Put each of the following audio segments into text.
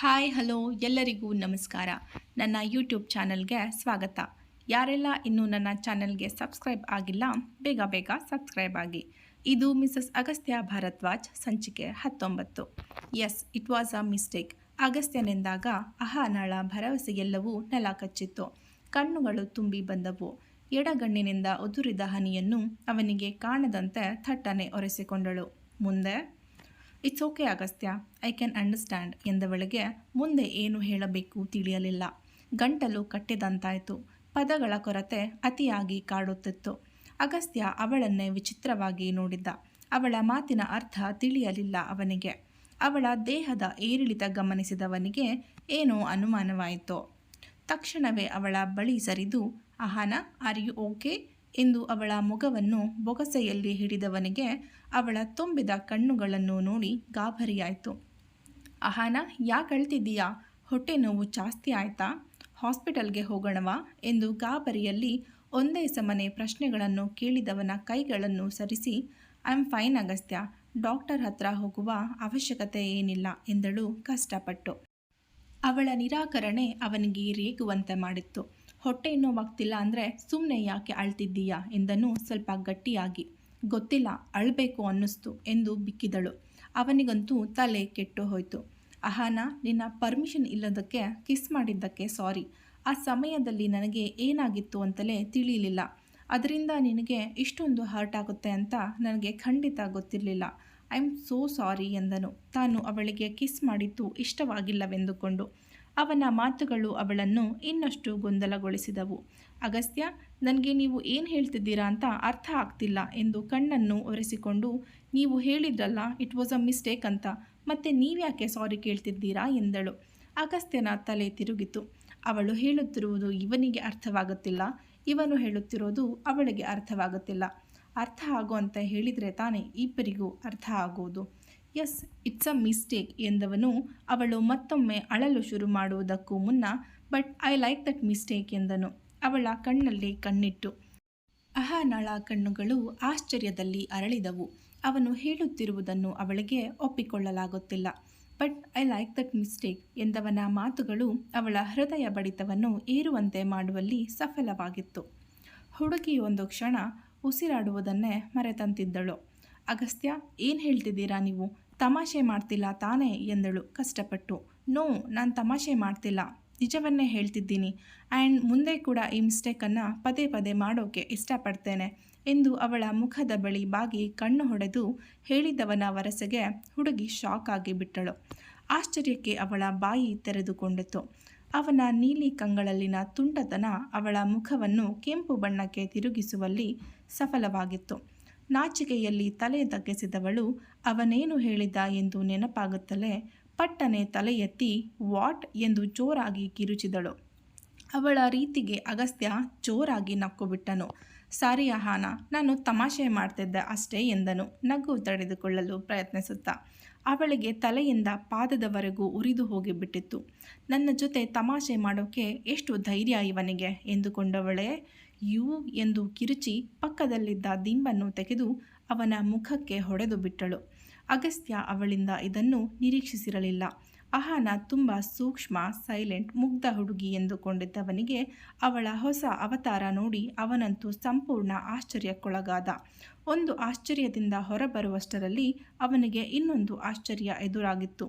Hi hello ಎಲ್ಲರಿಗೂ ನಮಸ್ಕಾರ. ನನ್ನ ಯೂಟ್ಯೂಬ್ ಚಾನಲ್ಗೆ ಸ್ವಾಗತ. ಯಾರೆಲ್ಲ ಇನ್ನೂ ನನ್ನ ಚಾನಲ್ಗೆ ಸಬ್ಸ್ಕ್ರೈಬ್ ಆಗಿಲ್ಲ ಬೇಗ ಬೇಗ ಸಬ್ಸ್ಕ್ರೈಬ್ ಆಗಿ. ಇದು ಮಿಸಸ್ ಅಗಸ್ತ್ಯ ಭಾರದ್ವಾಜ್ ಸಂಚಿಕೆ 19. Yes, it was a mistake. ಅಗಸ್ತ್ಯನೆಂದಾಗ ಅಹಾನಾಳ ಭರವಸೆಗೆಲ್ಲವೂ ನೆಲ ಕಚ್ಚಿತ್ತು. ಕಣ್ಣುಗಳು ತುಂಬಿ ಬಂದವು. ಎಡಗಣ್ಣಿನಿಂದ ಉದುರಿದ ಹನಿಯನ್ನು ಅವನಿಗೆ ಕಾಣದಂತೆ ಥಟ್ಟನೆ ಒರೆಸಿಕೊಂಡಳು. ಮುಂದೆ it's okay Agastya, I can understand ಎಂದವಳಿಗೆ ಮುಂದೆ ಏನು ಹೇಳಬೇಕು ತಿಳಿಯಲಿಲ್ಲ. ಗಂಟಲು ಕಟ್ಟಿದಂತಾಯಿತು. ಪದಗಳ ಕೊರತೆ ಅತಿಯಾಗಿ ಕಾಡುತ್ತಿತ್ತು. ಅಗಸ್ತ್ಯ ಅವಳನ್ನೇ ವಿಚಿತ್ರವಾಗಿ ನೋಡಿದ್ದ. ಅವಳ ಮಾತಿನ ಅರ್ಥ ತಿಳಿಯಲಿಲ್ಲ ಅವನಿಗೆ. ಅವಳ ದೇಹದ ಏರಿಳಿತ ಗಮನಿಸಿದವನಿಗೆ ಏನೋ ಅನುಮಾನವಾಯಿತು. ತಕ್ಷಣವೇ ಅವಳ ಬಳಿ ಸರಿದು, ಅಹಾನ, ಆರ್ ಯು ಓಕೆ ಎಂದು ಅವಳ ಮುಖವನ್ನು ಬೊಗಸೆಯಲ್ಲಿ ಹಿಡಿದವನಿಗೆ ಅವಳ ತುಂಬಿದ ಕಣ್ಣುಗಳನ್ನು ನೋಡಿ ಗಾಬರಿಯಾಯಿತು. ಅಹಾನ, ಯಾಕೆ ಅಳ್ತಿದ್ದೀಯಾ? ಹೊಟ್ಟೆ ನೋವು ಜಾಸ್ತಿ ಆಯ್ತಾ? ಹಾಸ್ಪಿಟಲ್ಗೆ ಹೋಗೋಣವಾ ಎಂದು ಗಾಬರಿಯಲ್ಲಿ ಒಂದೇ ಸಮನೆ ಪ್ರಶ್ನೆಗಳನ್ನು ಕೇಳಿದವನ ಕೈಗಳನ್ನು ಸರಿಸಿ, I am fine Agastya, doctor ಹತ್ರ ಹೋಗುವ ಅವಶ್ಯಕತೆ ಏನಿಲ್ಲ ಎಂದಳು ಕಷ್ಟಪಟ್ಟು. ಅವಳ ನಿರಾಕರಣೆ ಅವನಿಗೆ ರೇಗುವಂತೆ ಮಾಡಿತ್ತು. ಹೊಟ್ಟೆ ನೋವಾಗ್ತಿಲ್ಲ ಅಂದರೆ ಸುಮ್ಮನೆ ಯಾಕೆ ಅಳ್ತಿದ್ದೀಯಾ ಎಂದನು ಸ್ವಲ್ಪ ಗಟ್ಟಿಯಾಗಿ. ಗೊತ್ತಿಲ್ಲ, ಅಳಬೇಕು ಅನ್ನಿಸ್ತು ಎಂದು ಬಿಕ್ಕಿದಳು. ಅವನಿಗಂತೂ ತಲೆ ಕೆಟ್ಟು ಹೋಯಿತು. ಅಹಾನ, ನಿನ್ನ ಪರ್ಮಿಷನ್ ಇಲ್ಲದಕ್ಕೆ ಕಿಸ್ ಮಾಡಿದ್ದಕ್ಕೆ ಸಾರಿ. ಆ ಸಮಯದಲ್ಲಿ ನನಗೆ ಏನಾಗಿತ್ತು ಅಂತಲೇ ತಿಳಿಯಲಿಲ್ಲ. ಅದರಿಂದ ನಿನಗೆ ಇಷ್ಟೊಂದು ಹರ್ಟ್ ಆಗುತ್ತೆ ಅಂತ ನನಗೆ ಖಂಡಿತ ಗೊತ್ತಿರಲಿಲ್ಲ. ಐ ಆಮ್ ಸೋ ಸಾರಿ ಎಂದನು, ತಾನು ಅವಳಿಗೆ ಕಿಸ್ ಮಾಡಿದ್ದು ಇಷ್ಟವಾಗಿಲ್ಲವೆಂದುಕೊಂಡು. ಅವನ ಮಾತುಗಳು ಅವಳನ್ನು ಇನ್ನಷ್ಟು ಗೊಂದಲಗೊಳಿಸಿದವು. ಅಗಸ್ತ್ಯ, ನನಗೆ ನೀವು ಏನು ಹೇಳ್ತಿದ್ದೀರಾ ಅಂತ ಅರ್ಥ ಆಗ್ತಿಲ್ಲ ಎಂದು ಕಣ್ಣನ್ನು ಒರೆಸಿಕೊಂಡು, ನೀವು ಹೇಳಿದ್ರಲ್ಲ ಇಟ್ ವಾಸ್ ಅ ಮಿಸ್ಟೇಕ್ ಅಂತ, ಮತ್ತೆ ನೀವ್ಯಾಕೆ ಸಾರಿ ಕೇಳ್ತಿದ್ದೀರಾ ಎಂದಳು. ಅಗಸ್ತ್ಯನ ತಲೆ ತಿರುಗಿತು. ಅವಳು ಹೇಳುತ್ತಿರುವುದು ಇವನಿಗೆ ಅರ್ಥವಾಗುತ್ತಿಲ್ಲ, ಇವನು ಹೇಳುತ್ತಿರೋದು ಅವಳಿಗೆ ಅರ್ಥವಾಗುತ್ತಿಲ್ಲ. ಅರ್ಥ ಆಗೋ ಅಂತ ಹೇಳಿದರೆ ತಾನೇ ಇಬ್ಬರಿಗೂ ಅರ್ಥ ಆಗೋದು. ಎಸ್, ಇಟ್ಸ್ ಅ ಮಿಸ್ಟೇಕ್ ಎಂದವನು ಅವಳು ಮತ್ತೊಮ್ಮೆ ಅಳಲು ಶುರು ಮಾಡುವುದಕ್ಕೂ ಮುನ್ನ, but I like that mistake ಎಂದನು ಅವಳ ಕಣ್ಣಲ್ಲಿ ಕಣ್ಣಿಟ್ಟು. ಅಹಾನಳ ಕಣ್ಣುಗಳು ಆಶ್ಚರ್ಯದಲ್ಲಿ ಅರಳಿದವು. ಅವನು ಹೇಳುತ್ತಿರುವುದನ್ನು ಅವಳಿಗೆ ಒಪ್ಪಿಕೊಳ್ಳಲಾಗುತ್ತಿಲ್ಲ. But I like that mistake ಎಂದವನ ಮಾತುಗಳು ಅವಳ ಹೃದಯ ಬಡಿತವನ್ನು ಏರುವಂತೆ ಮಾಡುವಲ್ಲಿ ಸಫಲವಾಗಿತ್ತು. ಹುಡುಗಿ ಒಂದು ಕ್ಷಣ ಉಸಿರಾಡುವುದನ್ನೇ ಮರೆತಂತಿದ್ದಳು. ಅಗಸ್ತ್ಯ, ಏನು ಹೇಳ್ತಿದ್ದೀರಾ ನೀವು? ತಮಾಷೆ ಮಾಡ್ತಿಲ್ಲ ತಾನೇ ಎಂದಳು ಕಷ್ಟಪಟ್ಟು. ನೋ, ನಾನು ತಮಾಷೆ ಮಾಡ್ತಿಲ್ಲ, ನಿಜವನ್ನೇ ಹೇಳ್ತಿದ್ದೀನಿ. ಆ್ಯಂಡ್ ಮುಂದೆ ಕೂಡ ಈ ಮಿಸ್ಟೇಕನ್ನು ಪದೇ ಪದೇ ಮಾಡೋಕ್ಕೆ ಇಷ್ಟಪಡ್ತೇನೆ ಎಂದು ಅವಳ ಮುಖದ ಬಳಿ ಬಾಗಿ ಕಣ್ಣು ಹೊಡೆದು ಹೇಳಿದವನ ವರಸೆಗೆ ಹುಡುಗಿ ಶಾಕ್ ಆಗಿ ಬಿಟ್ಟಳು. ಆಶ್ಚರ್ಯಕ್ಕೆ ಅವಳ ಬಾಯಿ ತೆರೆದುಕೊಂಡಿತು. ಅವನ ನೀಲಿ ಕಂಗಳಲ್ಲಿನ ತುಂಟತನ ಅವಳ ಮುಖವನ್ನು ಕೆಂಪು ಬಣ್ಣಕ್ಕೆ ತಿರುಗಿಸುವಲ್ಲಿ ಸಫಲವಾಗಿತ್ತು. ನಾಚಿಕೆಯಲ್ಲಿ ತಲೆ ತಗ್ಗಿಸಿದವಳು ಅವನೇನು ಹೇಳಿದ ಎಂದು ನೆನಪಾಗುತ್ತಲೇ ಪಟ್ಟನೆ ತಲೆ ಎತ್ತಿ ವಾಟ್ ಎಂದು ಜೋರಾಗಿ ಕಿರುಚಿದಳು. ಅವಳ ರೀತಿಗೆ ಅಗಸ್ತ್ಯ ಜೋರಾಗಿ ನಕ್ಕು ಬಿಟ್ಟನು. ಸಾರಿ ಅಹಾನ, ನಾನು ತಮಾಷೆ ಮಾಡ್ತಿದ್ದೆ ಅಷ್ಟೇ ಎಂದನು ನಗು ತಡೆದುಕೊಳ್ಳಲು ಪ್ರಯತ್ನಿಸುತ್ತಾ. ಅವಳಿಗೆ ತಲೆಯಿಂದ ಪಾದದವರೆಗೂ ಉರಿದು ಹೋಗಿಬಿಟ್ಟಿತ್ತು. ನನ್ನ ಜೊತೆ ತಮಾಷೆ ಮಾಡೋಕ್ಕೆ ಎಷ್ಟು ಧೈರ್ಯ ಇವನಿಗೆ ಎಂದುಕೊಂಡವಳೇ. ಯೂ ಎಂದು ಕಿರುಚಿ ಪಕ್ಕದಲ್ಲಿದ್ದ ದಿಂಬನ್ನು ತೆಗೆದು ಅವನ ಮುಖಕ್ಕೆ ಹೊಡೆದು ಬಿಟ್ಟಳು. ಅಗಸ್ತ್ಯ ಅವಳಿಂದ ಇದನ್ನು ನಿರೀಕ್ಷಿಸಿರಲಿಲ್ಲ. ಅಹಾನ ತುಂಬ ಸೂಕ್ಷ್ಮ, ಸೈಲೆಂಟ್, ಮುಗ್ಧ ಹುಡುಗಿ ಎಂದುಕೊಂಡಿದ್ದವನಿಗೆ ಅವಳ ಹೊಸ ಅವತಾರ ನೋಡಿ ಅವನಂತೂ ಸಂಪೂರ್ಣ ಆಶ್ಚರ್ಯಕ್ಕೊಳಗಾದ. ಒಂದು ಆಶ್ಚರ್ಯದಿಂದ ಹೊರಬರುವಷ್ಟರಲ್ಲಿ ಅವನಿಗೆ ಇನ್ನೊಂದು ಆಶ್ಚರ್ಯ ಎದುರಾಗಿತ್ತು.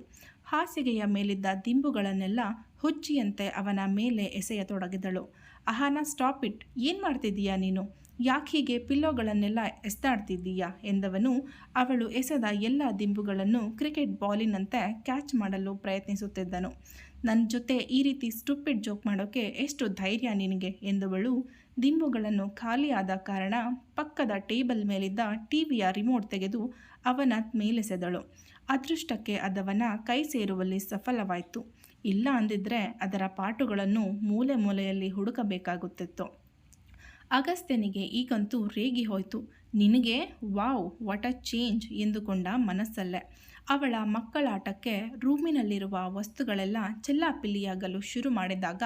ಹಾಸಿಗೆಯ ಮೇಲಿದ್ದ ದಿಂಬುಗಳನ್ನೆಲ್ಲ ಹುಚ್ಚಿಯಂತೆ ಅವನ ಮೇಲೆ ಎಸೆಯತೊಡಗಿದಳು. ಅಹಾನ, ಸ್ಟಾಪ್ ಇಟ್, ಏನು ಮಾಡ್ತಿದ್ದೀಯಾ ನೀನು? ಯಾಕೆ ಹೀಗೆ ಪಿಲ್ಲೋಗಳನ್ನೆಲ್ಲ ಎಸ್ದಾಡ್ತಿದ್ದೀಯಾ ಎಂದವನು ಅವಳು ಎಸೆದ ಎಲ್ಲ ದಿಂಬುಗಳನ್ನು ಕ್ರಿಕೆಟ್ ಬಾಲಿನಂತೆ ಕ್ಯಾಚ್ ಮಾಡಲು ಪ್ರಯತ್ನಿಸುತ್ತಿದ್ದನು. ನನ್ನ ಜೊತೆ ಈ ರೀತಿ ಸ್ಟುಪಿಡ್ ಜೋಕ್ ಮಾಡೋಕ್ಕೆ ಎಷ್ಟು ಧೈರ್ಯ ನಿನಗೆ ಎಂದವಳು ದಿಂಬುಗಳನ್ನು ಖಾಲಿಯಾದ ಕಾರಣ ಪಕ್ಕದ ಟೇಬಲ್ ಮೇಲಿದ್ದ ಟಿವಿಯ ರಿಮೋಟ್ ತೆಗೆದು ಅವನ ಮೇಲೆಸೆದಳು. ಅದೃಷ್ಟಕ್ಕೆ ಅದವನ ಕೈ ಸೇರುವಲ್ಲಿ ಸಫಲವಾಯಿತು. ಇಲ್ಲ ಅಂದಿದ್ರೆ ಅದರ ಪಾಟುಗಳನ್ನು ಮೂಲೆ ಮೂಲೆಯಲ್ಲಿ ಹುಡುಕಬೇಕಾಗುತ್ತಿತ್ತು. ಅಗಸ್ತ್ಯನಿಗೆ ಈಗಂತೂ ರೇಗಿ ಹೋಯಿತು. ನಿನಗೆ ವಾವ್, ವಾಟ್ ಅ ಚೇಂಜ್ ಎಂದುಕೊಂಡ ಮನಸ್ಸಲ್ಲೇ. ಅವಳ ಮಕ್ಕಳಾಟಕ್ಕೆ ರೂಮಿನಲ್ಲಿರುವ ವಸ್ತುಗಳೆಲ್ಲ ಚೆಲ್ಲಾಪಿಲ್ಲಿಯಾಗಲು ಶುರು ಮಾಡಿದಾಗ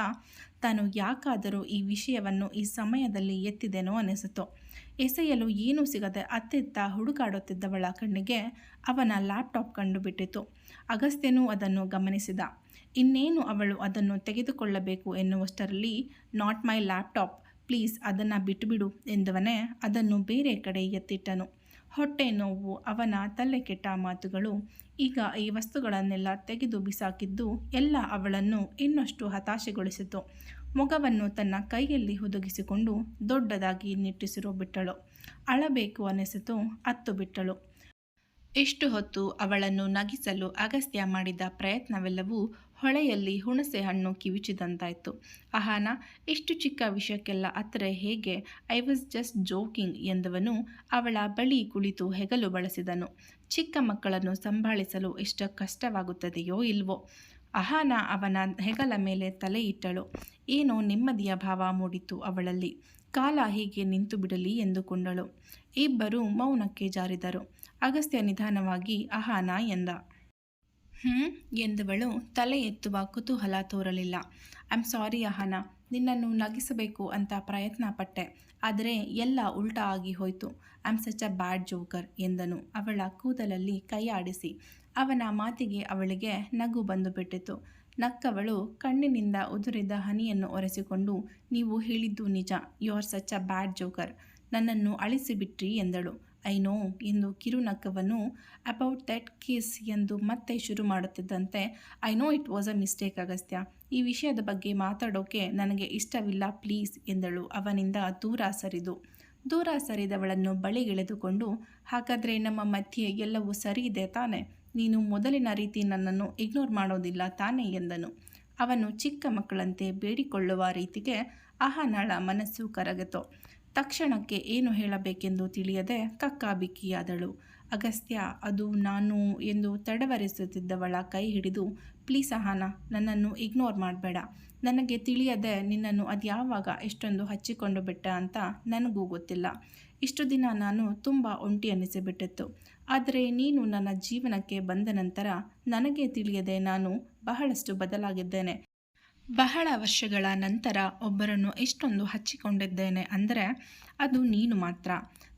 ತಾನು ಯಾಕಾದರೂ ಈ ವಿಷಯವನ್ನು ಈ ಸಮಯದಲ್ಲಿ ಎತ್ತಿದೆನೋ ಅನಿಸಿತು. ಎಸೆಯಲು ಏನೂ ಸಿಗದೆ ಅತ್ತಿತ್ತ ಹುಡುಕಾಡುತ್ತಿದ್ದವಳ ಕಣ್ಣಿಗೆ ಅವನ ಲ್ಯಾಪ್ಟಾಪ್ ಕಂಡುಬಿಟ್ಟಿತು. ಅಗಸ್ತ್ಯನೂ ಅದನ್ನು ಗಮನಿಸಿದ. ಇನ್ನೇನು ಅವಳು ಅದನ್ನು ತೆಗೆದುಕೊಳ್ಳಬೇಕು ಎನ್ನುವಷ್ಟರಲ್ಲಿ ನಾಟ್ ಮೈ ಲ್ಯಾಪ್ಟಾಪ್, ಪ್ಲೀಸ್ ಅದನ್ನು ಬಿಟ್ಟುಬಿಡು ಎಂದವನೇ ಅದನ್ನು ಬೇರೆ ಕಡೆ ಎತ್ತಿಟ್ಟನು. ಹೊಟ್ಟೆ ನೋವು, ಅವನ ತಲೆ ಕೆಟ್ಟ ಮಾತುಗಳು, ಈಗ ಈ ವಸ್ತುಗಳನ್ನೆಲ್ಲ ತೆಗೆದು ಬಿಸಾಕಿದ್ದು ಎಲ್ಲ ಅವಳನ್ನು ಇನ್ನಷ್ಟು ಹತಾಶೆಗೊಳಿಸಿತು. ಮೊಗವನ್ನು ತನ್ನ ಕೈಯಲ್ಲಿ ಹುದುಗಿಸಿಕೊಂಡು ದೊಡ್ಡದಾಗಿ ನಿಟ್ಟುಸಿರು ಬಿಟ್ಟಳು. ಅಳಬೇಕು ಅನಿಸಿತು, ಅತ್ತು ಬಿಟ್ಟಳು. ಇಷ್ಟು ಹೊತ್ತು ಅವಳನ್ನು ನಗಿಸಲು ಅಗಸ್ತ್ಯ ಮಾಡಿದ ಪ್ರಯತ್ನವೆಲ್ಲವೂ ಹೊಳೆಯಲ್ಲಿ ಹುಣಸೆ ಹಣ್ಣು ಕಿವಿಚಿದಂತಾಯಿತು. ಅಹಾನ, ಇಷ್ಟು ಚಿಕ್ಕ ವಿಷಯಕ್ಕೆಲ್ಲ ಅತ್ತರೆ ಹೇಗೆ, ಐ ವಾಸ್ ಜಸ್ಟ್ ಜೋಕಿಂಗ್ ಎಂದವನು ಅವಳ ಬಳಿ ಕುಳಿತು ಹೆಗಲು ಬಳಸಿದನು. ಚಿಕ್ಕ ಮಕ್ಕಳನ್ನು ಸಂಭಾಳಿಸಲು ಎಷ್ಟು ಕಷ್ಟವಾಗುತ್ತದೆಯೋ ಇಲ್ವೋ. ಅಹಾನ ಅವನ ಹೆಗಲ ಮೇಲೆ ತಲೆ ಇಟ್ಟಳು. ಏನೋ ನೆಮ್ಮದಿಯ ಭಾವ ಮೂಡಿತು ಅವಳಲ್ಲಿ. ಕಾಲ ಹೀಗೆ ನಿಂತು ಬಿಡಲಿ ಎಂದುಕೊಂಡಳು. ಇಬ್ಬರೂ ಮೌನಕ್ಕೆ ಜಾರಿದರು. ಅಗಸ್ತ್ಯ ನಿಧಾನವಾಗಿ ಅಹಾನ ಎಂದ. ಎಂದವಳು ತಲೆ ಎತ್ತುವ ಕುತೂಹಲ ತೋರಲಿಲ್ಲ. ಐ ಆಮ್ ಸಾರಿ ಅಹಾನ, ನಿನ್ನನ್ನು ನಗಿಸಬೇಕು ಅಂತ ಪ್ರಯತ್ನ ಪಟ್ಟೆ, ಆದರೆ ಎಲ್ಲ ಉಲ್ಟಾ ಆಗಿ ಹೋಯಿತು. I am such a bad joker ಎಂದನು ಅವಳ ಕೂದಲಲ್ಲಿ ಕೈಯಾಡಿಸಿ. ಅವನ ಮಾತಿಗೆ ಅವಳಿಗೆ ನಗು ಬಂದು ಬಿಟ್ಟಿತು. ನಕ್ಕವಳು ಕಣ್ಣಿನಿಂದ ಉದುರಿದ ಹನಿಯನ್ನು ಒರೆಸಿಕೊಂಡು, ನೀವು ಹೇಳಿದ್ದು ನಿಜ, you are such a bad joker, ನನ್ನನ್ನು ಅಳಿಸಿಬಿಟ್ರಿ ಎಂದಳು. ಐ ನೋ ಎಂದು ಕಿರುನಕ್ಕವನು ಅಬೌಟ್ ದಟ್ ಕಿಸ್ ಎಂದು ಮತ್ತೆ ಶುರು ಮಾಡುತ್ತಿದ್ದಂತೆ, I know it was a mistake Agastya, ಈ ವಿಷಯದ ಬಗ್ಗೆ ಮಾತಾಡೋಕೆ ನನಗೆ ಇಷ್ಟವಿಲ್ಲ ಪ್ಲೀಸ್ ಎಂದಳು ಅವನಿಂದ ದೂರ ಸರಿದವಳನ್ನು ಬಳಿಗೆಳೆದುಕೊಂಡು, ಹಾಗಾದರೆ ನಮ್ಮ ಮಧ್ಯೆ ಎಲ್ಲವೂ ಸರಿ ಇದೆ ತಾನೆ, ನೀನು ಮೊದಲಿನ ರೀತಿ ನನ್ನನ್ನು ಇಗ್ನೋರ್ ಮಾಡೋದಿಲ್ಲ ತಾನೆ ಎಂದನು. ಅವನು ಚಿಕ್ಕ ಮಕ್ಕಳಂತೆ ಬೇಡಿಕೊಳ್ಳುವ ರೀತಿಗೆ ಅಹಾನಳ ಮನಸ್ಸು ಕರಗಿತು. ತಕ್ಷಣಕ್ಕೆ ಏನು ಹೇಳಬೇಕೆಂದು ತಿಳಿಯದೆ ಕಕ್ಕಾಬಿಕ್ಕಿಯಾದಳು. ಅಗಸ್ತ್ಯ, ಅದು ನಾನು ಎಂದು ತಡವರಿಸುತ್ತಿದ್ದವಳ ಕೈ ಹಿಡಿದು, ಪ್ಲೀಸ್ ಅಹಾನ, ನನ್ನನ್ನು ಇಗ್ನೋರ್ ಮಾಡಬೇಡ, ನನಗೆ ತಿಳಿಯದೆ ನಿನ್ನನ್ನು ಅದ್ಯಾವಾಗ ಎಷ್ಟೊಂದು ಹಚ್ಚಿಕೊಂಡು ಬಿಟ್ಟೆ ಅಂತ ನನಗೂ ಗೊತ್ತಿಲ್ಲ. ಇಷ್ಟು ದಿನ ನಾನು ತುಂಬ ಒಂಟಿ ಅನ್ನಿಸಿಬಿಟ್ಟಿತ್ತು, ಆದರೆ ನೀನು ನನ್ನ ಜೀವನಕ್ಕೆ ಬಂದ ನಂತರ ನನಗೆ ತಿಳಿಯದೆ ನಾನು ಬಹಳಷ್ಟು ಬದಲಾಗಿದ್ದೇನೆ. ಬಹಳ ವರ್ಷಗಳ ನಂತರ ಒಬ್ಬರನ್ನು ಎಷ್ಟೊಂದು ಹಚ್ಚಿಕೊಂಡಿದ್ದೇನೆ ಅಂದರೆ ಅದು ನೀನು ಮಾತ್ರ.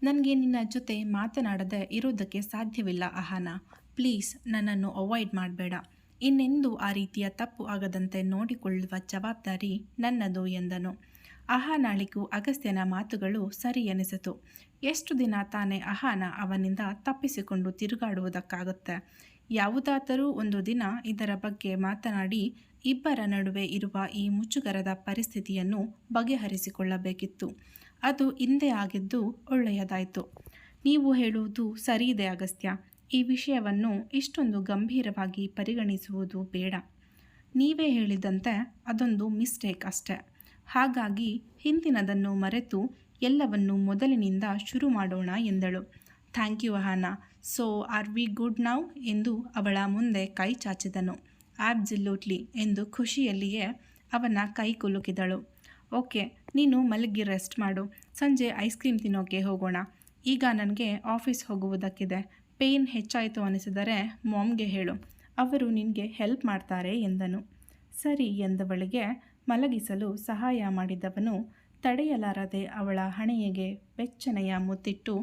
ನನಗೆ ನಿನ್ನ ಜೊತೆ ಮಾತನಾಡದೆ ಇರೋದಕ್ಕೆ ಸಾಧ್ಯವಿಲ್ಲ ಅಹಾನ, ಪ್ಲೀಸ್ ನನ್ನನ್ನು ಅವಾಯ್ಡ್ ಮಾಡಬೇಡ. ಇನ್ನೆಂದೂ ಆ ರೀತಿಯ ತಪ್ಪು ಆಗದಂತೆ ನೋಡಿಕೊಳ್ಳುವ ಜವಾಬ್ದಾರಿ ನನ್ನದು ಎಂದನು. ಅಹಾನಾಳಿಗೂ ಅಗಸ್ತ್ಯನ ಮಾತುಗಳು ಸರಿ ಎನಿಸಿತು. ಎಷ್ಟು ದಿನ ತಾನೇ ಅಹಾನ ಅವನಿಂದ ತಪ್ಪಿಸಿಕೊಂಡು ತಿರುಗಾಡುವುದಕ್ಕಾಗುತ್ತೆ. ಯಾವುದಾದರೂ ಒಂದು ದಿನ ಇದರ ಬಗ್ಗೆ ಮಾತನಾಡಿ ಇಬ್ಬರ ನಡುವೆ ಇರುವ ಈ ಮುಚ್ಚುಗರದ ಪರಿಸ್ಥಿತಿಯನ್ನು ಬಗೆಹರಿಸಿಕೊಳ್ಳಬೇಕಿತ್ತು. ಅದು ಹಿಂದೆ ಆಗಿದ್ದು ಒಳ್ಳೆಯದಾಯಿತು. ನೀವು ಹೇಳುವುದು ಸರಿಯಿದೆ ಅಗಸ್ತ್ಯ, ಈ ವಿಷಯವನ್ನು ಇಷ್ಟೊಂದು ಗಂಭೀರವಾಗಿ ಪರಿಗಣಿಸುವುದು ಬೇಡ. ನೀವೇ ಹೇಳಿದಂತೆ ಅದೊಂದು ಮಿಸ್ಟೇಕ್ ಅಷ್ಟೆ. ಹಾಗಾಗಿ ಹಿಂದಿನದನ್ನು ಮರೆತು ಎಲ್ಲವನ್ನು ಮೊದಲಿನಿಂದ ಶುರು ಮಾಡೋಣ ಎಂದಳು. Thank you Ahana, so are we good now ಎಂದು ಅವಳ ಮುಂದೆ ಕೈ ಚಾಚಿದನು. ಆಬ್ಸಲ್ಯೂಟ್ಲಿ ಎಂದು ಖುಷಿಯಲ್ಲಿಯೇ ಅವನ ಕೈ ಕುಲುಕಿದಳು. ಓಕೆ, ನೀನು ಮಲಗಿ ರೆಸ್ಟ್ ಮಾಡು, ಸಂಜೆ ಐಸ್ ಕ್ರೀಮ್ ತಿನ್ನೋಕೆ ಹೋಗೋಣ. ಈಗ ನನಗೆ ಆಫೀಸ್ ಹೋಗುವುದಕ್ಕಿದೆ. ಪೇಯ್ನ್ ಹೆಚ್ಚಾಯಿತು ಅನಿಸಿದರೆ ಮಾಮ್ಗೆ ಹೇಳು, ಅವರು ನಿನಗೆ ಹೆಲ್ಪ್ ಮಾಡ್ತಾರೆ ಎಂದನು. ಸರಿ ಎಂದವಳಿಗೆ ಮಲಗಿಸಲು ಸಹಾಯ ಮಾಡಿದವನು ತಡೆಯಲಾರದೆ ಅವಳ ಹಣೆಯಗೆ ಬೆಚ್ಚನೆಯ ಮುತ್ತಿಟ್ಟು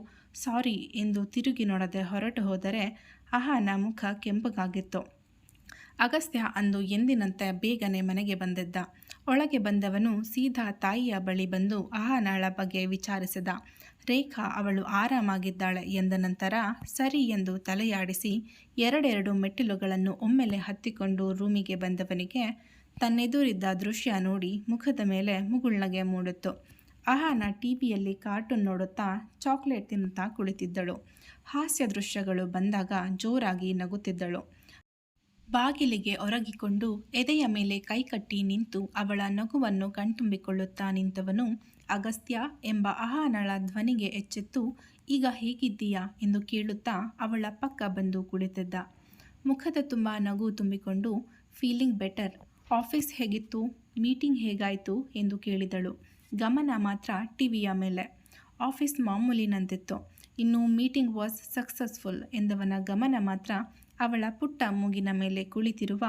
ಸಾರಿ ಎಂದು ತಿರುಗಿ ನೋಡದೆ ಹೊರಟು ಹೋದರೆ ಅಹಾನ ಮುಖ ಕೆಂಪಗಾಗಿತ್ತು. ಅಗಸ್ತ್ಯ ಅಂದು ಎಂದಿನಂತೆ ಬೇಗನೆ ಮನೆಗೆ ಬಂದಿದ್ದ. ಒಳಗೆ ಬಂದವನು ಸೀದಾ ತಾಯಿಯ ಬಳಿ ಬಂದು ಅಹಾನಳ ಬಗ್ಗೆ ವಿಚಾರಿಸಿದ. ರೇಖಾ ಅವಳು ಆರಾಮಾಗಿದ್ದಾಳೆ ಎಂದ ನಂತರ ಸರಿ ಎಂದು ತಲೆಯಾಡಿಸಿ ಎರಡೆರಡು ಮೆಟ್ಟಿಲುಗಳನ್ನು ಒಮ್ಮೆಲೆ ಹತ್ತಿಕೊಂಡು ರೂಮಿಗೆ ಬಂದವನಿಗೆ ತನ್ನೆದುರಿದ್ದ ದೃಶ್ಯ ನೋಡಿ ಮುಖದ ಮೇಲೆ ಮುಗುಳ್ನಗೆ ಮೂಡಿತ್ತು. ಅಹಾನ ಟಿವಿಯಲ್ಲಿ ಕಾರ್ಟೂನ್ ನೋಡುತ್ತಾ ಚಾಕ್ಲೇಟ್ ತಿನ್ನುತ್ತಾ ಕುಳಿತಿದ್ದಳು. ಹಾಸ್ಯ ದೃಶ್ಯಗಳು ಬಂದಾಗ ಜೋರಾಗಿ ನಗುತ್ತಿದ್ದಳು. ಬಾಗಿಲಿಗೆ ಒರಗಿಕೊಂಡು ಎದೆಯ ಮೇಲೆ ಕೈಕಟ್ಟಿ ನಿಂತು ಅವಳ ನಗುವನ್ನು ಕಣ್ತುಂಬಿಕೊಳ್ಳುತ್ತಾ ನಿಂತವನು ಅಗಸ್ತ್ಯ ಎಂಬ ಅಹಾನಳ ಧ್ವನಿಗೆ ಎಚ್ಚೆತ್ತು ಈಗ ಹೇಗಿದ್ದೀಯಾ ಎಂದು ಕೇಳುತ್ತಾ ಅವಳ ಪಕ್ಕ ಬಂದು ಕುಳಿತಿದ್ದ. ಮುಖದ ತುಂಬ ನಗು ತುಂಬಿಕೊಂಡು ಫೀಲಿಂಗ್ ಬೆಟರ್, ಆಫೀಸ್ ಹೇಗಿತ್ತು, ಮೀಟಿಂಗ್ ಹೇಗಾಯಿತು ಎಂದು ಕೇಳಿದಳು. ಗಮನ ಮಾತ್ರ ಟಿವಿಯ ಮೇಲೆ. ಆಫೀಸ್ ಮಾಮೂಲಿನಂತಿತ್ತು, ಇನ್ನು ಮೀಟಿಂಗ್ ವಾಸ್ ಸಕ್ಸಸ್ಫುಲ್ ಎಂದವನ ಗಮನ ಮಾತ್ರ ಅವಳ ಪುಟ್ಟ ಮೂಗಿನ ಮೇಲೆ ಕುಳಿತಿರುವ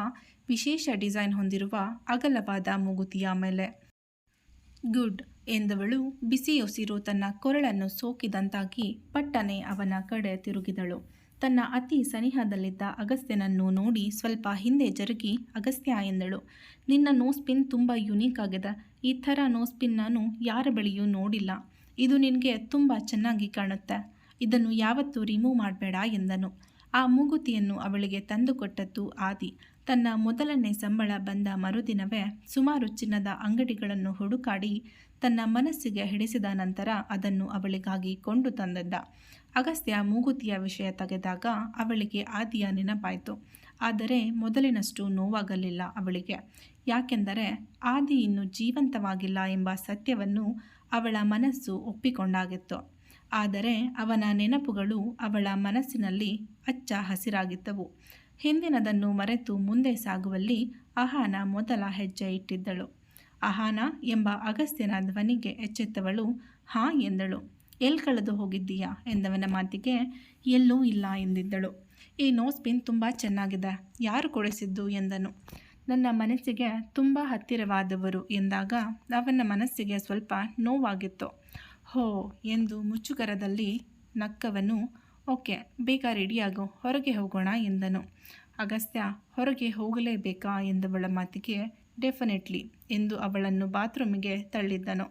ವಿಶೇಷ ಡಿಸೈನ್ ಹೊಂದಿರುವ ಅಗಲವಾದ ಮೂಗುತಿಯ ಮೇಲೆ. ಗುಡ್ ಎಂದವಳು ಬಿಸಿಯುಸಿರು ತನ್ನ ಕೊರಳನ್ನು ಸೋಕಿದಂತಾಗಿ ಪಟ್ಟನೆ ಅವನ ಕಡೆ ತಿರುಗಿದಳು. ತನ್ನ ಅತಿ ಸನಿಹದಲ್ಲಿದ್ದ ಅಗಸ್ತ್ಯನನ್ನು ನೋಡಿ ಸ್ವಲ್ಪ ಹಿಂದೆ ಜರುಗಿ ಅಗಸ್ತ್ಯ ಎಂದಳು. ನಿನ್ನ ನೋಸ್ಪಿನ್ ತುಂಬ ಯುನೀಕ್ ಆಗಿದೆ. ಈ ಥರ ನೋಸ್ಪಿನ್ ನಾನು ಯಾರ ಬಳಿಯೂ ನೋಡಿಲ್ಲ. ಇದು ನಿನಗೆ ತುಂಬ ಚೆನ್ನಾಗಿ ಕಾಣುತ್ತೆ. ಇದನ್ನು ಯಾವತ್ತೂ ರಿಮೂವ್ ಮಾಡಬೇಡ ಎಂದನು. ಆ ಮೂಗುತಿಯನ್ನು ಅವಳಿಗೆ ತಂದುಕೊಟ್ಟದ್ದು ಆದಿ. ತನ್ನ ಮೊದಲನೇ ಸಂಬಳ ಬಂದ ಮರುದಿನವೇ ಸುಮಾರು ಚಿನ್ನದ ಅಂಗಡಿಗಳನ್ನು ಹುಡುಕಾಡಿ ತನ್ನ ಮನಸ್ಸಿಗೆ ಹಿಡಿಸಿದ ನಂತರ ಅದನ್ನು ಅವಳಿಗಾಗಿ ಕೊಂಡು ತಂದಿದ್ದ. ಅಗಸ್ತ್ಯ ಮೂಗುತಿಯ ವಿಷಯ ತೆಗೆದಾಗ ಅವಳಿಗೆ ಆದಿಯ ನೆನಪಾಯಿತು. ಆದರೆ ಮೊದಲಿನಷ್ಟು ನೋವಾಗಲಿಲ್ಲ ಅವಳಿಗೆ. ಯಾಕೆಂದರೆ ಆದಿ ಇನ್ನೂ ಜೀವಂತವಾಗಿಲ್ಲ ಎಂಬ ಸತ್ಯವನ್ನು ಅವಳ ಮನಸ್ಸು ಒಪ್ಪಿಕೊಂಡಾಗಿತ್ತು. ಆದರೆ ಅವನ ನೆನಪುಗಳು ಅವಳ ಮನಸ್ಸಿನಲ್ಲಿ ಹಚ್ಚ ಹಸಿರಾಗಿದ್ದವು. ಹಿಂದಿನದನ್ನು ಮರೆತು ಮುಂದೆ ಸಾಗುವಲ್ಲಿ ಅಹಾನ ಮೊದಲ ಹೆಜ್ಜೆ ಇಟ್ಟಿದ್ದಳು. ಅಹಾನ ಎಂಬ ಅಗಸ್ತ್ಯನ ಧ್ವನಿಗೆ ಎಚ್ಚೆತ್ತವಳು ಹಾಂ ಎಂದಳು. ಎಲ್ಲಿ ಕಳೆದು ಹೋಗಿದ್ದೀಯಾ ಎಂದವನ ಮಾತಿಗೆ ಎಲ್ಲೂ ಇಲ್ಲ ಎಂದಿದ್ದಳು. ಈ ನೋಸ್ಪಿನ್ ತುಂಬ ಚೆನ್ನಾಗಿದೆ. ಯಾರು ಕೊಡಿಸಿದ್ದು ಎಂದನು. ನನ್ನ ಮನಸ್ಸಿಗೆ ತುಂಬ ಹತ್ತಿರವಾದವರು ಎಂದಾಗ ಅವನ ಮನಸ್ಸಿಗೆ ಸ್ವಲ್ಪ ನೋವಾಗಿತ್ತು. ಹೋ ಎಂದು ಮುಚ್ಚುಗರದಲ್ಲಿ ನಕ್ಕವನು ಓಕೆ, ಬೇಗ ರೆಡಿಯಾಗು, ಹೊರಗೆ ಹೋಗೋಣ ಎಂದನು. ಅಗಸ್ತ್ಯ ಹೊರಗೆ ಹೋಗಲೇಬೇಕಾ ಎಂದವಳ ಮಾತಿಗೆ ಡೆಫಿನೆಟ್ಲಿ ಎಂದು ಅವಳನ್ನು ಬಾತ್ರೂಮಿಗೆ ತಳ್ಳಿದ್ದನು.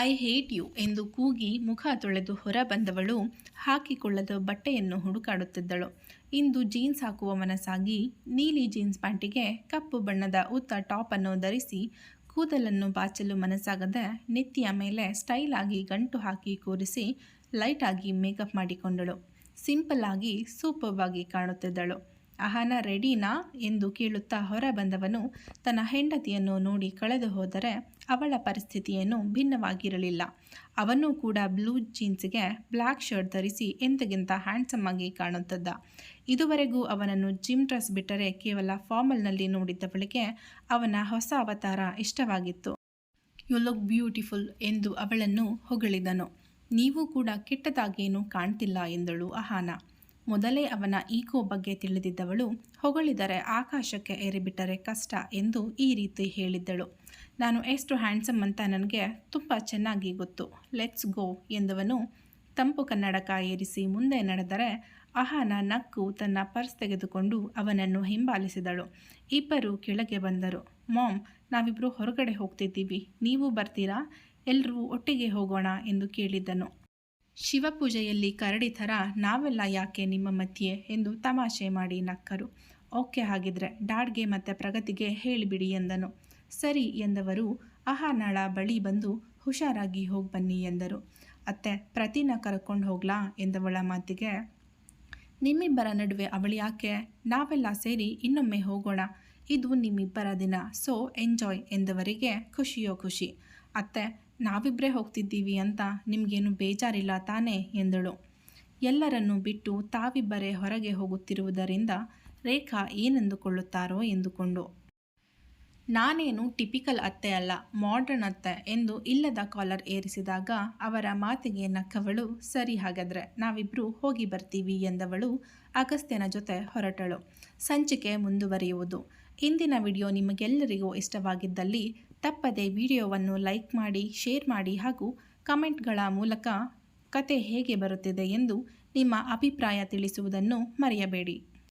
ಐ ಹೇಟ್ ಯು ಎಂದು ಕೂಗಿ ಮುಖ ತೊಳೆದು ಹೊರ ಬಂದವಳು ಹಾಕಿಕೊಳ್ಳದ ಬಟ್ಟೆಯನ್ನು ಹುಡುಕಾಡುತ್ತಿದ್ದಳು. ಇಂದು ಜೀನ್ಸ್ ಹಾಕುವ ಮನಸ್ಸಾಗಿ ನೀಲಿ ಜೀನ್ಸ್ ಪ್ಯಾಂಟಿಗೆ ಕಪ್ಪು ಬಣ್ಣದ ಉದ್ದ ಟಾಪನ್ನು ಧರಿಸಿ ಕೂದಲನ್ನು ಬಾಚಲು ಮನಸ್ಸಾಗದೆ ನೆತ್ತಿಯ ಮೇಲೆ ಸ್ಟೈಲ್ ಆಗಿ ಗಂಟು ಹಾಕಿ ಕೂರಿಸಿ ಲೈಟಾಗಿ ಮೇಕಪ್ ಮಾಡಿಕೊಂಡಳು. ಸಿಂಪಲ್ ಆಗಿ ಸೂಪರ್ ಆಗಿ ಕಾಣುತ್ತಿದ್ದಳು. ಅಹಾನ ರೆಡಿನಾ ಎಂದು ಕೇಳುತ್ತಾ ಹೊರ ಬಂದವನು ತನ್ನ ಹೆಂಡತಿಯನ್ನು ನೋಡಿ ಕಳೆದು ಹೋದರೆ ಅವಳ ಪರಿಸ್ಥಿತಿಯೇನು ಭಿನ್ನವಾಗಿರಲಿಲ್ಲ. ಅವನು ಕೂಡ ಬ್ಲೂ ಜೀನ್ಸ್ಗೆ ಬ್ಲ್ಯಾಕ್ ಶರ್ಟ್ ಧರಿಸಿ ಎಂತಗಿಂತ ಹ್ಯಾಂಡ್ಸಮ್ ಆಗಿ ಕಾಣುತ್ತಿದ್ದ. ಇದುವರೆಗೂ ಅವನನ್ನು ಜಿಮ್ ಡ್ರೆಸ್ ಬಿಟ್ಟರೆ ಕೇವಲ ಫಾರ್ಮಲ್ನಲ್ಲಿ ನೋಡಿದ್ದವಳಿಗೆ ಅವನ ಹೊಸ ಅವತಾರ ಇಷ್ಟವಾಗಿತ್ತು. ಯು ಲುಕ್ ಬ್ಯೂಟಿಫುಲ್ ಎಂದು ಅವಳನ್ನು ಹೊಗಳಿದನು. ನೀವು ಕೂಡ ಕೆಟ್ಟದಾಗೇನೂ ಕಾಣ್ತಿಲ್ಲ ಎಂದಳು ಅಹಾನ. ಮೊದಲೇ ಅವನ ಈಗೋ ಬಗ್ಗೆ ತಿಳಿದಿದ್ದವಳು ಹೊಗಳಿದರೆ ಆಕಾಶಕ್ಕೆ ಏರಿಬಿಟ್ಟರೆ ಕಷ್ಟ ಎಂದು ಈ ರೀತಿ ಹೇಳಿದ್ದಳು. ನಾನು ಎಷ್ಟು ಹ್ಯಾಂಡ್ಸಮ್ ಅಂತ ನನಗೆ ತುಂಬ ಚೆನ್ನಾಗಿ ಗೊತ್ತು. ಲೆಟ್ಸ್ ಗೋ ಎಂದವನು ತಂಪು ಕನ್ನಡಕ ಏರಿಸಿ ಮುಂದೆ ನಡೆದರೆ ಅಹಾನ ನಕ್ಕು ತನ್ನ ಪರ್ಸ್ ತೆಗೆದುಕೊಂಡು ಅವನನ್ನು ಹಿಂಬಾಲಿಸಿದಳು. ಇಬ್ಬರು ಕೆಳಗೆ ಬಂದರು. ಮಾಮ್, ನಾವಿಬ್ಬರು ಹೊರಗಡೆ ಹೋಗ್ತಿದ್ದೀವಿ, ನೀವು ಬರ್ತೀರಾ? ಎಲ್ಲರೂ ಒಟ್ಟಿಗೆ ಹೋಗೋಣ ಎಂದು ಕೇಳಿದ್ದನು. ಶಿವಪೂಜೆಯಲ್ಲಿ ಕರಡಿ ಥರ ನಾವೆಲ್ಲ ಯಾಕೆ ನಿಮ್ಮ ಮಧ್ಯೆ ಎಂದು ತಮಾಷೆ ಮಾಡಿ ನಕ್ಕರು. ಓಕೆ, ಹಾಗಿದ್ರೆ ಡ್ಯಾಡ್ಗೆ ಮತ್ತು ಪ್ರಗತಿಗೆ ಹೇಳಿಬಿಡಿ ಎಂದನು. ಸರಿ ಎಂದವರು ಅಹಾನಳ ಬಳಿ ಬಂದು ಹುಷಾರಾಗಿ ಹೋಗಿ ಬನ್ನಿ ಎಂದರು. ಅತ್ತೆ, ಪ್ರತಿನ ಕರ್ಕೊಂಡು ಹೋಗ್ಲಾ ಎಂದವಳ ಮಾತಿಗೆ ನಿಮ್ಮಿಬ್ಬರ ನಡುವೆ ಅವಳು ಯಾಕೆ? ನಾವೆಲ್ಲ ಸೇರಿ ಇನ್ನೊಮ್ಮೆ ಹೋಗೋಣ. ಇದು ನಿಮ್ಮಿಬ್ಬರ ದಿನ, ಸೊ ಎಂಜಾಯ್ ಎಂದವರಿಗೆ ಖುಷಿಯೋ ಖುಷಿ. ಅತ್ತೆ, ನಾವಿಬ್ಬರೇ ಹೋಗ್ತಿದ್ದೀವಿ ಅಂತ ನಿಮಗೇನು ಬೇಜಾರಿಲ್ಲ ತಾನೇ ಎಂದಳು. ಎಲ್ಲರನ್ನೂ ಬಿಟ್ಟು ತಾವಿಬ್ಬರೇ ಹೊರಗೆ ಹೋಗುತ್ತಿರುವುದರಿಂದ ರೇಖಾ ಏನೆಂದುಕೊಳ್ಳುತ್ತಾರೋ ಎಂದುಕೊಂಡು. ನಾನೇನು ಟಿಪಿಕಲ್ ಅತ್ತೆ ಅಲ್ಲ, ಮಾಡ್ರನ್ ಅತ್ತೆ ಎಂದು ಇಲ್ಲದ ಕಾಲರ್ ಏರಿಸಿದಾಗ ಅವರ ಮಾತಿಗೆ ನಕ್ಕವಳು ಸರಿ, ಹಾಗಾದರೆ ನಾವಿಬ್ಬರು ಹೋಗಿ ಬರ್ತೀವಿ ಎಂದವಳು ಅಗಸ್ತ್ಯನ ಜೊತೆ ಹೊರಟಳು. ಸಂಚಿಕೆ ಮುಂದುವರಿಯುವುದು. ಇಂದಿನ ವಿಡಿಯೋ ನಿಮಗೆಲ್ಲರಿಗೂ ಇಷ್ಟವಾಗಿದ್ದಲ್ಲಿ ತಪ್ಪದೆ ವಿಡಿಯೋವನ್ನು ಲೈಕ್ ಮಾಡಿ, ಶೇರ್ ಮಾಡಿ ಹಾಗೂ ಕಮೆಂಟ್ಗಳ ಮೂಲಕ ಕತೆ ಹೇಗೆ ಬರುತ್ತಿದೆ ಎಂದು ನಿಮ್ಮ ಅಭಿಪ್ರಾಯ ತಿಳಿಸುವುದನ್ನು ಮರೆಯಬೇಡಿ.